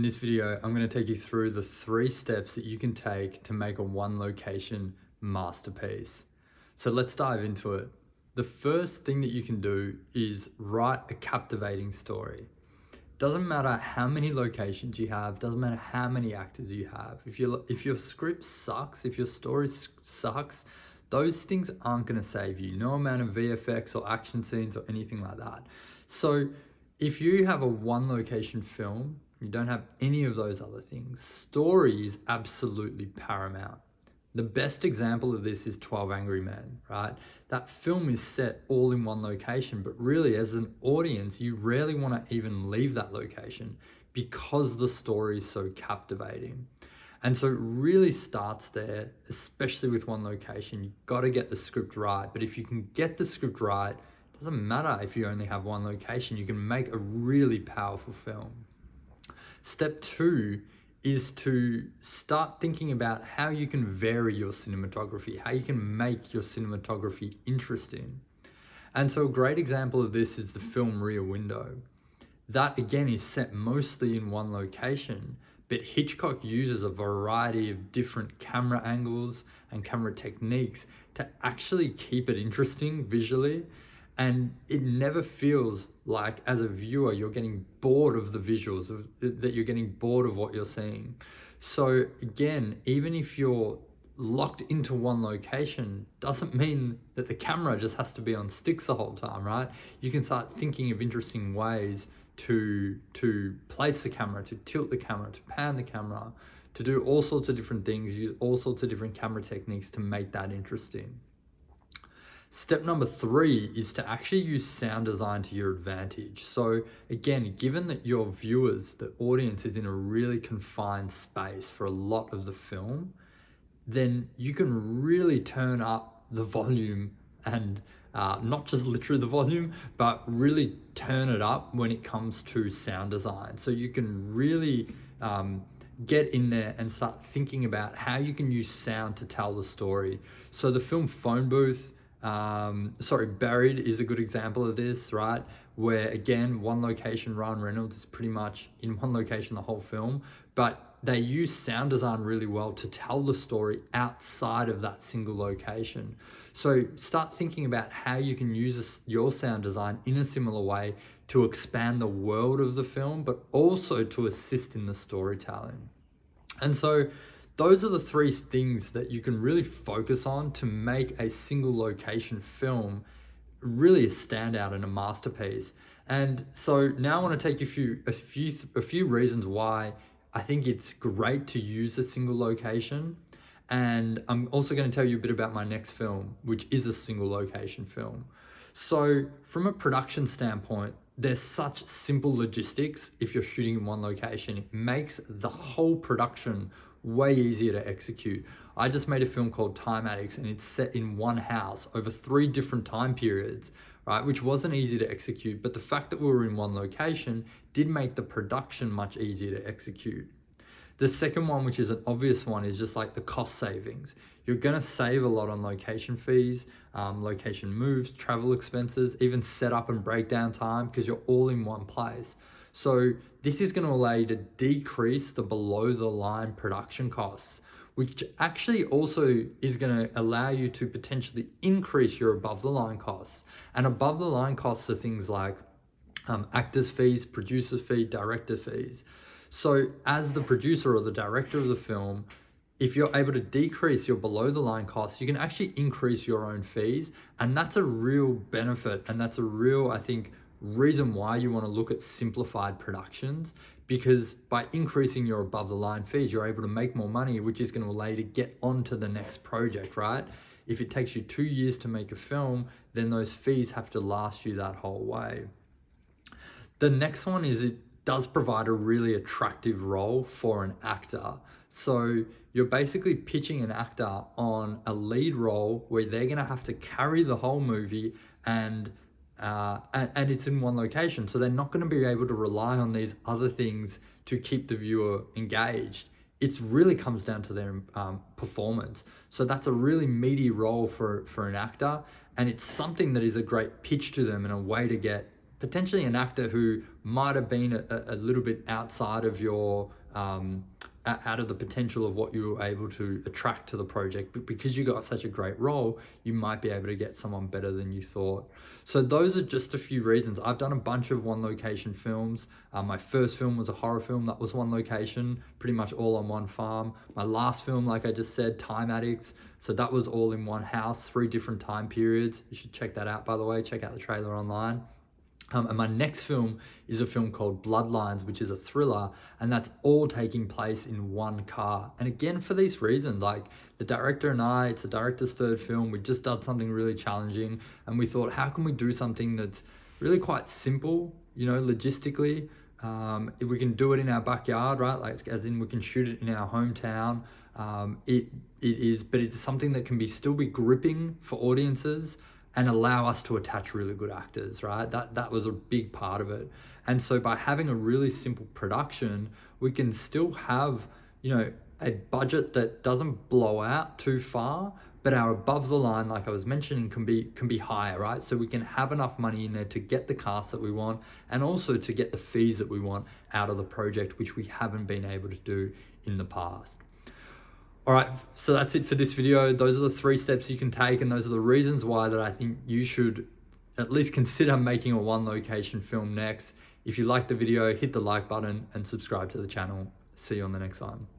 In this video, I'm going to take you through the 3 steps that you can take to make a one location masterpiece. So let's dive into it. The first thing that you can do is write a captivating story. Doesn't matter how many locations you have, doesn't matter how many actors you have. If your script sucks, if your story sucks, those things aren't going to save you. No amount of VFX or action scenes or anything like that. So if you have a one location film, you don't have any of those other things, story is absolutely paramount. The best example of this is 12 Angry Men, right? That film is set all in one location, but really as an audience, you rarely want to even leave that location because the story is so captivating. And so it really starts there, especially with one location. You've got to get the script right. But if you can get the script right, it doesn't matter if you only have one location, you can make a really powerful film. Step 2 is to start thinking about how you can vary your cinematography, how you can make your cinematography interesting. And so a great example of this is the film Rear Window. That again is set mostly in one location, but Hitchcock uses a variety of different camera angles and camera techniques to actually keep it interesting visually. And it never feels like, as a viewer, you're getting bored of the visuals, that you're getting bored of what you're seeing. So again, even if you're locked into one location, doesn't mean that the camera just has to be on sticks the whole time, right? You can start thinking of interesting ways to place the camera, to tilt the camera, to pan the camera, to do all sorts of different things, use all sorts of different camera techniques to make that interesting. Step number 3 is to actually use sound design to your advantage. So again, given that your viewers, the audience, is in a really confined space for a lot of the film, then you can really turn up the volume and not just literally the volume, but really turn it up when it comes to sound design. So you can really get in there and start thinking about how you can use sound to tell the story. So the film Phone Booth, Buried is a good example of this, right? Where again, one location, Ryan Reynolds is pretty much in one location the whole film, but they use sound design really well to tell the story outside of that single location. So start thinking about how you can use your sound design in a similar way to expand the world of the film, but also to assist in the storytelling. And so those are the 3 things that you can really focus on to make a single location film really a standout and a masterpiece. And so now I want to take you a few reasons why I think it's great to use a single location. And I'm also going to tell you a bit about my next film, which is a single location film. So from a production standpoint, there's such simple logistics if you're shooting in one location. It makes the whole production way easier to execute. I just made a film called Time Addicts, and it's set in one house over 3 different time periods, right? Which wasn't easy to execute, but the fact that we were in one location did make the production much easier to execute. The second one, which is an obvious one, is just like the cost savings. You're gonna save a lot on location fees, location moves, travel expenses, even setup and breakdown time, because you're all in one place. So this is going to allow you to decrease the below the line production costs, which actually also is going to allow you to potentially increase your above the line costs. And above the line costs are things like actors fees, producer fee, director fees. So as the producer or the director of the film, if you're able to decrease your below the line costs, you can actually increase your own fees. And that's a real benefit. And that's a real, I think, reason why you want to look at simplified productions, because by increasing your above the line fees, you're able to make more money, which is going to allow you to get on to the next project, right? If it takes you 2 years to make a film, then those fees have to last you that whole way. The next one is it does provide a really attractive role for an actor. So you're basically pitching an actor on a lead role where they're going to have to carry the whole movie, and it's in one location, so they're not going to be able to rely on these other things to keep the viewer engaged. It really comes down to their performance. So that's a really meaty role for an actor, and it's something that is a great pitch to them and a way to get potentially an actor who might have been a little bit outside of your out of the potential of what you were able to attract to the project, but because you got such a great role, you might be able to get someone better than you thought. So those are just a few reasons. I've done a bunch of one location films. My first film was a horror film that was one location, pretty much all on one farm. My last film, like I just said, Time Addicts, so that was all in one house, 3 different time periods. You should check that out, by the way. Check out the trailer online. And my next film is a film called Bloodlines, which is a thriller, and that's all taking place in one car. And again, for these reasons, like the director and I, it's a director's third film. We just done something really challenging, and we thought, how can we do something that's really quite simple, logistically? We can do it in our backyard, right? Like, as in we can shoot it in our hometown. But it's something that can still be gripping for audiences and allow us to attach really good actors, right? That was a big part of it. And so by having a really simple production, we can still have, a budget that doesn't blow out too far, but our above the line, like I was mentioning, can be higher, right? So we can have enough money in there to get the cast that we want, and also to get the fees that we want out of the project, which we haven't been able to do in the past. All right, so that's it for this video. Those are the 3 steps you can take, and those are the reasons why that I think you should at least consider making a one location film next. If you liked the video, hit the like button and subscribe to the channel. See you on the next one.